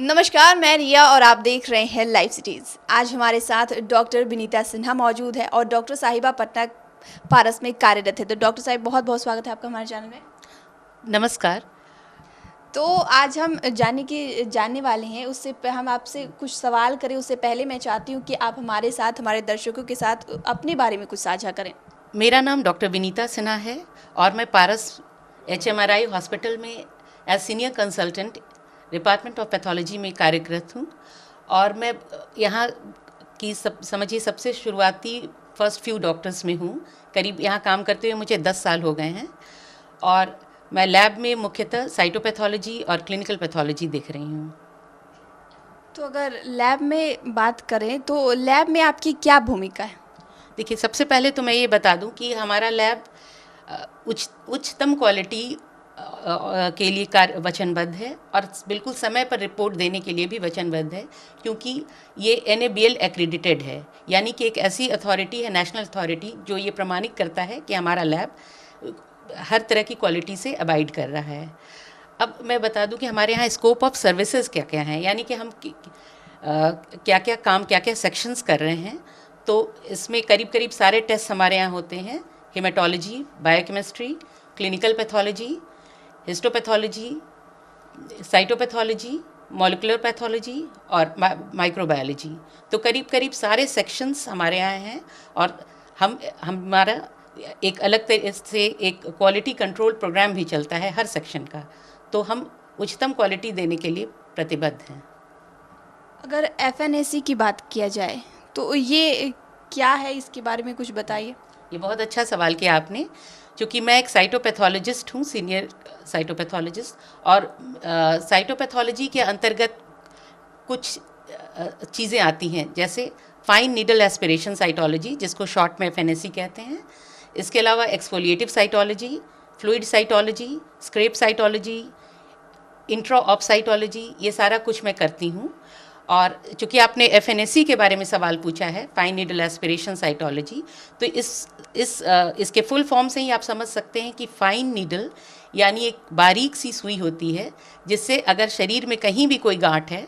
नमस्कार, मैं रिया और आप देख रहे हैं लाइव सिटीज़। आज हमारे साथ डॉक्टर विनीता सिन्हा मौजूद है और डॉक्टर साहिबा पटना पारस में कार्यरत है। तो डॉक्टर साहिब, बहुत बहुत स्वागत है आपका हमारे चैनल में। नमस्कार। तो आज हम जानने वाले हैं, हम आपसे कुछ सवाल करें उससे पहले मैं चाहती हूँ कि आप हमारे साथ, हमारे दर्शकों के साथ अपने बारे में कुछ साझा करें। मेरा नाम डॉक्टर विनीता सिन्हा है और मैं पारस HMRI हॉस्पिटल में as senior consultant department of pathology में कार्यरत हूँ। और मैं यहाँ की समझिए सबसे शुरुआती फर्स्ट फ्यू डॉक्टर्स में हूँ। करीब यहाँ काम करते हुए मुझे 10 साल हो गए हैं और मैं लैब में मुख्यतः साइटोपैथोलॉजी और क्लिनिकल पैथोलॉजी देख रही हूँ। तो अगर लैब में बात करें तो लैब में आपकी क्या भूमिका है? देखिए, सबसे पहले तो मैं ये बता दूं कि हमारा लैब उच्चतम क्वालिटी के लिए वचनबद्ध है और बिल्कुल समय पर रिपोर्ट देने के लिए भी वचनबद्ध है, क्योंकि ये NABL एक्रीडिटेड है, यानी कि एक ऐसी अथॉरिटी है, नेशनल अथॉरिटी, जो ये प्रमाणित करता है कि हमारा लैब हर तरह की क्वालिटी से अबाइड कर रहा है। अब मैं बता दूं कि हमारे यहाँ स्कोप ऑफ सर्विसेज क्या क्या हैं, यानी कि हम क्या क्या काम, क्या क्या सेक्शंस कर रहे हैं। तो इसमें करीब करीब सारे टेस्ट हमारे यहाँ होते हैं: haematology, biochemistry, clinical pathology, histopathology, cytopathology, molecular pathology और माइक्रोबायोलॉजी। तो करीब करीब सारे सेक्शंस हमारे यहाँ हैं और हमारा एक अलग तरह से एक क्वालिटी कंट्रोल प्रोग्राम भी चलता है हर सेक्शन का। तो हम उच्चतम क्वालिटी देने के लिए प्रतिबद्ध हैं। अगर FNAC की बात किया जाए तो ये क्या है, इसके बारे में कुछ बताइए। ये बहुत अच्छा सवाल किया आपने, क्योंकि मैं एक साइटोपैथोलॉजिस्ट हूँ, सीनियर साइटोपैथोलॉजिस्ट। और साइटोपैथोलॉजी के अंतर्गत कुछ चीज़ें आती हैं, जैसे फाइन नीडल एस्पिरेशन साइटोलॉजी, जिसको शॉर्ट में FNAC कहते हैं। इसके अलावा exfoliative cytology, fluid cytology, scrape cytology, intra op cytology, ये सारा कुछ मैं करती हूँ। और चूँकि आपने FNAC के बारे में सवाल पूछा है, फाइन नीडल एस्पिरेशन साइटोलॉजी, तो इसके फुल फॉर्म से ही आप समझ सकते हैं कि फाइन नीडल यानी एक बारीक सी सुई होती है, जिससे अगर शरीर में कहीं भी कोई गांठ है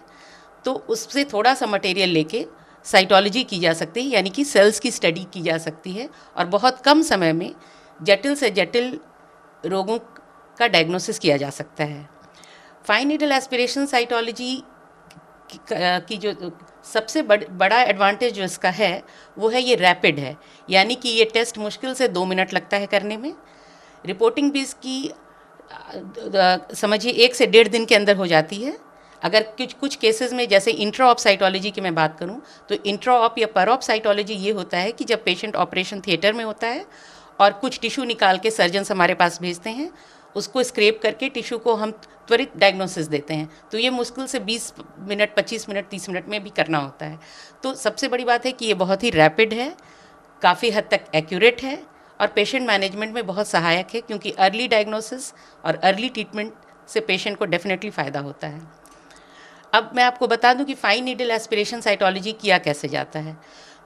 तो उससे थोड़ा सा मटेरियल लेके साइटोलॉजी की जा सकती है, यानी कि सेल्स की स्टडी की जा सकती है और बहुत कम समय में जटिल से जटिल रोगों का डायग्नोसिस किया जा सकता है। फाइन नीडल एस्पिरेशन साइटोलॉजी की जो सबसे बड़ा एडवांटेज जो इसका है वो है ये रैपिड है, यानी कि ये टेस्ट मुश्किल से 2 मिनट लगता है करने में। रिपोर्टिंग भी इसकी समझिए 1 से 1.5 दिन के अंदर हो जाती है। अगर कुछ केसेस में, जैसे इंट्रा ऑप साइटोलॉजी की मैं बात करूं, तो इंट्रा ऑप या पर ऑप साइटोलॉजी ये होता है कि जब पेशेंट ऑपरेशन थिएटर में होता है और कुछ टिश्यू निकाल के सर्जन्स हमारे पास भेजते हैं, उसको स्क्रैप करके टिश्यू को हम त्वरित डायग्नोसिस देते हैं। तो ये मुश्किल से 20 मिनट, 25 मिनट, 30 मिनट में भी करना होता है। तो सबसे बड़ी बात है कि ये बहुत ही रैपिड है, काफ़ी हद तक एक्यूरेट है और पेशेंट मैनेजमेंट में बहुत सहायक है, क्योंकि अर्ली डायग्नोसिस और अर्ली ट्रीटमेंट से पेशेंट को डेफिनेटली फ़ायदा होता है। अब मैं आपको बता दूं कि फाइन नीडल एस्पिरेशन साइटोलॉजी किया कैसे जाता है।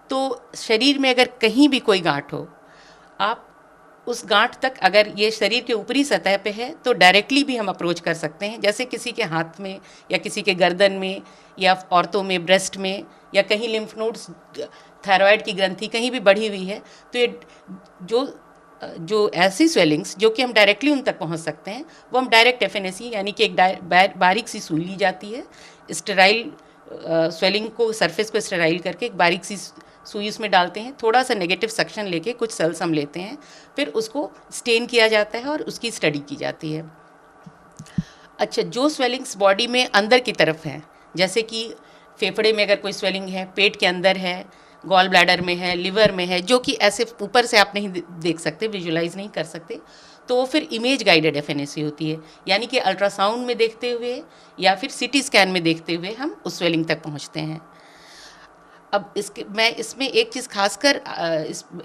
तो शरीर में अगर कहीं भी कोई गांठ हो, आप उस गांठ तक, अगर ये शरीर के ऊपरी सतह पे है तो डायरेक्टली भी हम अप्रोच कर सकते हैं, जैसे किसी के हाथ में या किसी के गर्दन में या औरतों में ब्रेस्ट में या कहीं लिम्फ नोड्स, थायराइड की ग्रंथि कहीं भी बढ़ी हुई है, तो ये जो ऐसी स्वेलिंग्स जो कि हम डायरेक्टली उन तक पहुंच सकते हैं, वो हम डायरेक्ट FNAC यानी कि एक बारीक सी सुई ली जाती है, स्टेराइल स्वेलिंग को, सरफेस को स्टेराइल करके एक बारीक सी सुई उसमें डालते हैं, थोड़ा सा नेगेटिव सक्शन लेके कुछ सेल्स हम लेते हैं, फिर उसको स्टेन किया जाता है और उसकी स्टडी की जाती है। अच्छा, जो स्वेलिंग्स बॉडी में अंदर की तरफ हैं, जैसे कि फेफड़े में अगर कोई स्वेलिंग है, पेट के अंदर है, गॉल ब्लैडर में है, लिवर में है, जो कि ऐसे ऊपर से आप नहीं देख सकते, विजुलाइज नहीं कर सकते, तो वो फिर इमेज गाइडेड FNAC होती है, यानी कि अल्ट्रासाउंड में देखते हुए या फिर CT स्कैन में देखते हुए हम उस स्वेलिंग तक पहुंचते हैं। अब मैं इसमें एक चीज़ खासकर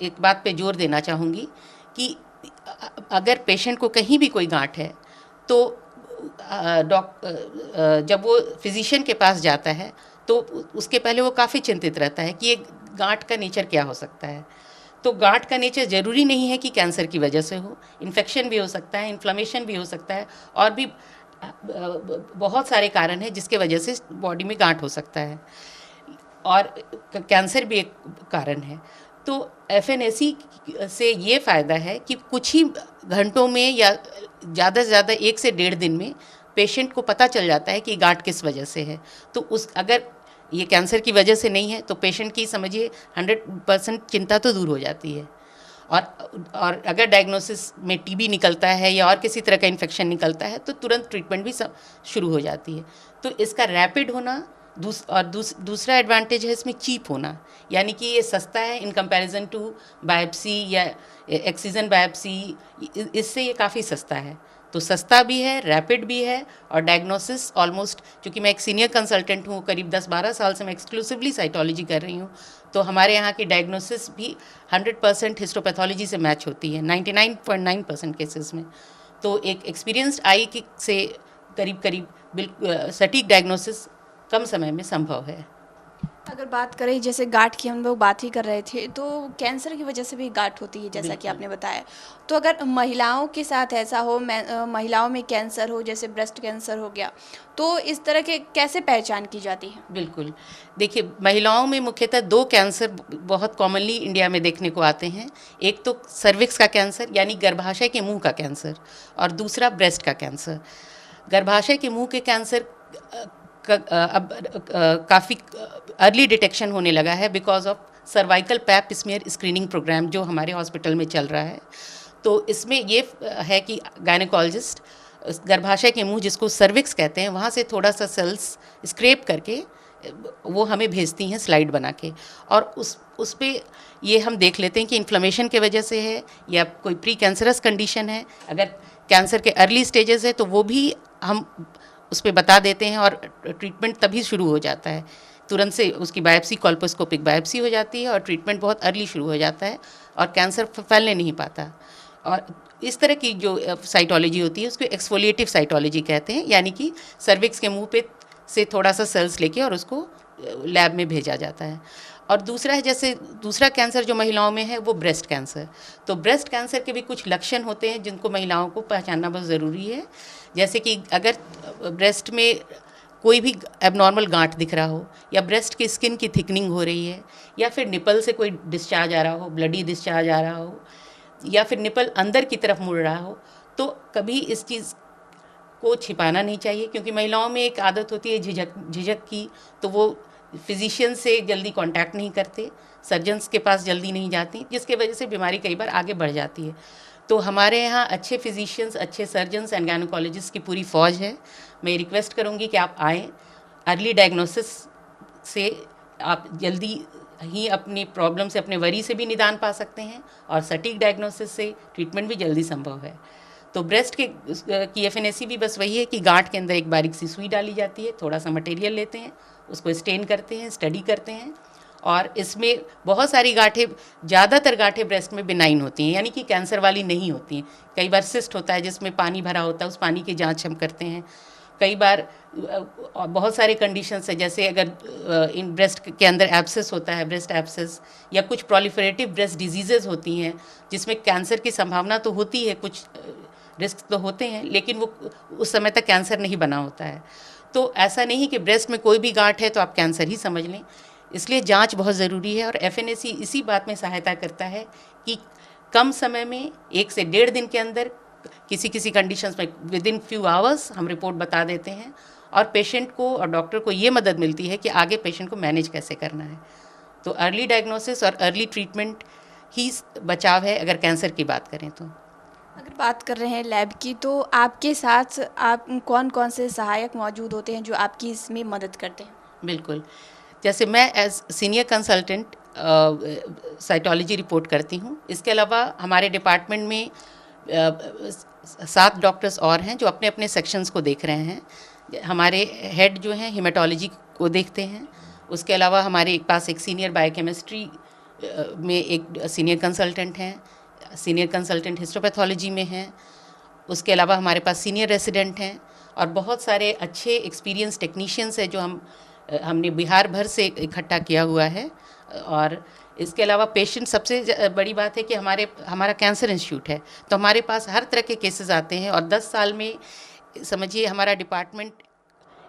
एक बात पे जोर देना चाहूँगी कि अगर पेशेंट को कहीं भी कोई गांठ है तो जब वो फिजिशियन के पास जाता है तो उसके पहले वो काफ़ी चिंतित रहता है कि ये गांठ का नेचर क्या हो सकता है। तो गांठ का नेचर ज़रूरी नहीं है कि कैंसर की वजह से हो, इन्फेक्शन भी हो सकता है, इन्फ्लेमेशन भी हो सकता है, और भी बहुत सारे कारण हैं जिसके वजह से बॉडी में गांठ हो सकता है, और कैंसर भी एक कारण है। तो एफएनएसी से ये फ़ायदा है कि कुछ ही घंटों में या ज़्यादा से ज़्यादा 1 से 1.5 दिन में पेशेंट को पता चल जाता है कि गांठ किस वजह से है। तो उस अगर ये कैंसर की वजह से नहीं है तो पेशेंट की समझिए 100% चिंता तो दूर हो जाती है। और अगर डायग्नोसिस में टीबी निकलता है या और किसी तरह का इन्फेक्शन निकलता है तो तुरंत ट्रीटमेंट भी शुरू हो जाती है। तो इसका रैपिड होना दूसरा एडवांटेज है इसमें चीप होना, यानी कि ये सस्ता है इन कंपैरिजन टू बायोप्सी या एक्सीजन बायोप्सी, इससे ये काफ़ी सस्ता है। तो सस्ता भी है, रैपिड भी है, और डायग्नोसिस ऑलमोस्ट, चूँकि मैं एक सीनियर कंसल्टेंट हूँ, करीब 10-12 साल से मैं एक्सक्लूसिवली साइटोलॉजी कर रही हूँ, तो हमारे यहाँ की डायग्नोसिस भी 100% हिस्टोपैथोलॉजी से मैच होती है 99.9% केसेस में। तो एक एक्सपीरियंस्ड आई की से करीब करीब बिल्कुल सटीक डायग्नोसिस कम समय में संभव है। अगर बात करें जैसे गांठ की, हम लोग बात ही कर रहे थे, तो कैंसर की वजह से भी गांठ होती है जैसा कि आपने बताया। तो अगर महिलाओं के साथ ऐसा हो, महिलाओं में कैंसर हो, जैसे ब्रेस्ट कैंसर हो गया, तो इस तरह के कैसे पहचान की जाती है? बिल्कुल, देखिए महिलाओं में मुख्यतः 2 कैंसर बहुत कॉमनली इंडिया में देखने को आते हैं। एक तो सर्विक्स का कैंसर यानी गर्भाशय के मुंह का कैंसर, और दूसरा ब्रेस्ट का कैंसर। गर्भाशय के मुंह के कैंसर अब काफ़ी अर्ली डिटेक्शन होने लगा है because of cervical pap smear screening programme जो हमारे हॉस्पिटल में चल रहा है। तो इसमें ये है कि गायनेकोलॉजिस्ट गर्भाशय के मुंह, जिसको सर्विक्स कहते हैं, वहाँ से थोड़ा सा सेल्स स्क्रैप करके वो हमें भेजती हैं स्लाइड बना के, और उस पे ये हम देख लेते हैं कि इन्फ्लेमेशन के वजह से है या कोई प्री कैंसरस कंडीशन है। अगर कैंसर के अर्ली स्टेजेस है तो वो भी हम उस पर बता देते हैं, और ट्रीटमेंट तभी शुरू हो जाता है। तुरंत से उसकी बायोप्सी, कॉल्पोस्कोपिक बायोप्सी हो जाती है, और ट्रीटमेंट बहुत अर्ली शुरू हो जाता है, और कैंसर फैलने नहीं पाता। और इस तरह की जो साइटोलॉजी होती है उसको एक्सफोलिएटिव साइटोलॉजी कहते हैं, यानी कि सर्विक्स के मुंह पे से थोड़ा सा सेल्स लेके और उसको लैब में भेजा जाता है। और दूसरा है, जैसे दूसरा कैंसर जो महिलाओं में है वो ब्रेस्ट कैंसर। तो ब्रेस्ट कैंसर के भी कुछ लक्षण होते हैं जिनको महिलाओं को पहचानना बहुत ज़रूरी है। जैसे कि अगर ब्रेस्ट में कोई भी एबनॉर्मल गांठ दिख रहा हो, या ब्रेस्ट की स्किन की थिकनिंग हो रही है, या फिर निपल से कोई डिस्चार्ज आ रहा हो, ब्लडी डिस्चार्ज आ रहा हो, या फिर निपल अंदर की तरफ मुड़ रहा हो, तो कभी इस चीज़ को छिपाना नहीं चाहिए, क्योंकि महिलाओं में एक आदत होती है झिझक की, तो वो फिजिशियन से जल्दी कांटेक्ट नहीं करते, सर्जन्स के पास जल्दी नहीं जाती, जिसके वजह से बीमारी कई बार आगे बढ़ जाती है। तो हमारे यहाँ अच्छे फिजिशियंस, अच्छे सर्जन्स एंड गायनेकोलॉजिस्ट की पूरी फ़ौज है। मैं रिक्वेस्ट करूँगी कि आप आएँ। अर्ली डायग्नोसिस से आप जल्दी ही अपनी प्रॉब्लम से, अपने वरी से भी निदान पा सकते हैं, और सटीक डायग्नोसिस से ट्रीटमेंट भी जल्दी संभव है। तो ब्रेस्ट की एफएनएसी भी बस वही है कि गांठ के अंदर एक बारीक सी सुई डाली जाती है, थोड़ा सा मटेरियल लेते हैं, उसको स्टेन करते हैं, स्टडी करते हैं, और इसमें बहुत सारी गांठें, ज़्यादातर गांठें ब्रेस्ट में बिनाइन होती हैं, यानी कि कैंसर वाली नहीं होती हैं। कई बार सिस्ट होता है जिसमें पानी भरा होता है, उस पानी की जांच हम करते हैं। कई बार बहुत सारे कंडीशंस है, जैसे अगर इन ब्रेस्ट के अंदर एब्सेस होता है, ब्रेस्ट एब्सेस, या कुछ प्रोलिफरेटिव ब्रेस्ट डिजीज़ेज़ होती हैं जिसमें कैंसर की संभावना तो होती है, कुछ रिस्क तो होते हैं, लेकिन वो उस समय तक कैंसर नहीं बना होता है। तो ऐसा नहीं कि ब्रेस्ट में कोई भी गांठ है तो आप कैंसर ही समझ लें, इसलिए जांच बहुत ज़रूरी है। और एफएनएसी इसी बात में सहायता करता है कि कम समय में 1 से 1.5 दिन के अंदर किसी किसी कंडीशंस में विद इन फ्यू आवर्स हम रिपोर्ट बता देते हैं, और पेशेंट को और डॉक्टर को ये मदद मिलती है कि आगे पेशेंट को मैनेज कैसे करना है। तो अर्ली डायग्नोसिस और अर्ली ट्रीटमेंट ही बचाव है अगर कैंसर की बात करें तो। अगर बात कर रहे हैं लैब की, तो आपके साथ आप कौन कौन से सहायक मौजूद होते हैं जो आपकी इसमें मदद करते हैं? बिल्कुल, जैसे मैं as senior consultant cytology report करती हूँ। इसके अलावा हमारे डिपार्टमेंट में 7 डॉक्टर्स और हैं जो अपने अपने सेक्शंस को देख रहे हैं। हमारे हेड जो हैं हेमेटोलॉजी को देखते हैं। उसके अलावा हमारे पास एक सीनियर बायोकेमिस्ट्री में एक सीनियर कंसल्टेंट हैं, सीनियर कंसल्टेंट हिस्टोपैथोलॉजी में हैं। उसके अलावा हमारे पास सीनियर रेसिडेंट हैं, और बहुत सारे अच्छे एक्सपीरियंस टेक्नीशियंस हैं जो हमने बिहार भर से इकट्ठा किया हुआ है। और इसके अलावा पेशेंट, सबसे बड़ी बात है कि हमारा कैंसर इंस्टीट्यूट है, तो हमारे पास हर तरह के केसेस आते हैं, और 10 साल में समझिए हमारा डिपार्टमेंट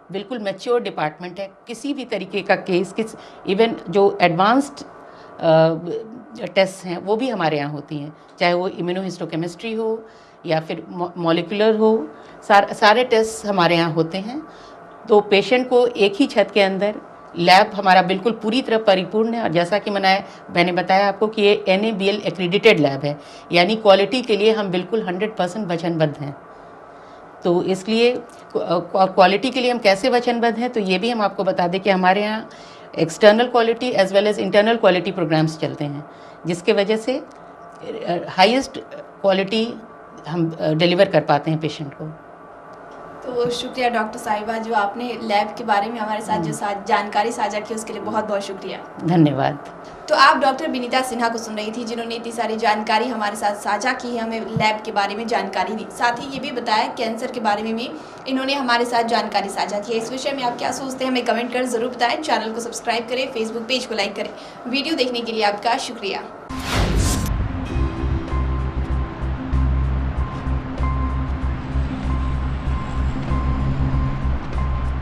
बिल्कुल मैच्योर डिपार्टमेंट है। किसी भी तरीके का केस, इवन जो एडवांस्ड टेस्ट हैं वो भी हमारे यहाँ होती हैं, चाहे वो इम्यूनोहिस्टोकेमिस्ट्री हो या फिर मॉलिक्यूलर हो, सारे टेस्ट हमारे यहाँ होते हैं। तो पेशेंट को एक ही छत के अंदर, लैब हमारा बिल्कुल पूरी तरह परिपूर्ण है। और जैसा कि मैंने बताया आपको कि ये NABL एक्रीडिटेड लैब है, यानी क्वालिटी के लिए हम बिल्कुल 100% वचनबद्ध हैं। तो इसलिए क्वालिटी के लिए हम कैसे वचनबद्ध हैं, तो ये भी हम आपको बता दें कि हमारे यहाँ external quality as well as internal quality programmes चलते हैं, जिसके वजह से हाईएस्ट क्वालिटी हम डिलीवर कर पाते हैं पेशेंट को। तो शुक्रिया डॉक्टर साहिबा, जो आपने लैब के बारे में हमारे साथ जो जानकारी साझा की उसके लिए बहुत बहुत शुक्रिया। धन्यवाद। तो आप डॉक्टर विनीता सिन्हा को सुन रही थी, जिन्होंने इतनी सारी जानकारी हमारे साथ साझा की, हमें लैब के बारे में जानकारी दी, साथ ही ये भी बताया कैंसर के बारे में भी इन्होंने हमारे साथ जानकारी साझा की है। इस विषय में आप क्या सोचते हैं हमें कमेंट कर ज़रूर बताएं। चैनल को सब्सक्राइब करें, फेसबुक पेज को लाइक करें। वीडियो देखने के लिए आपका शुक्रिया।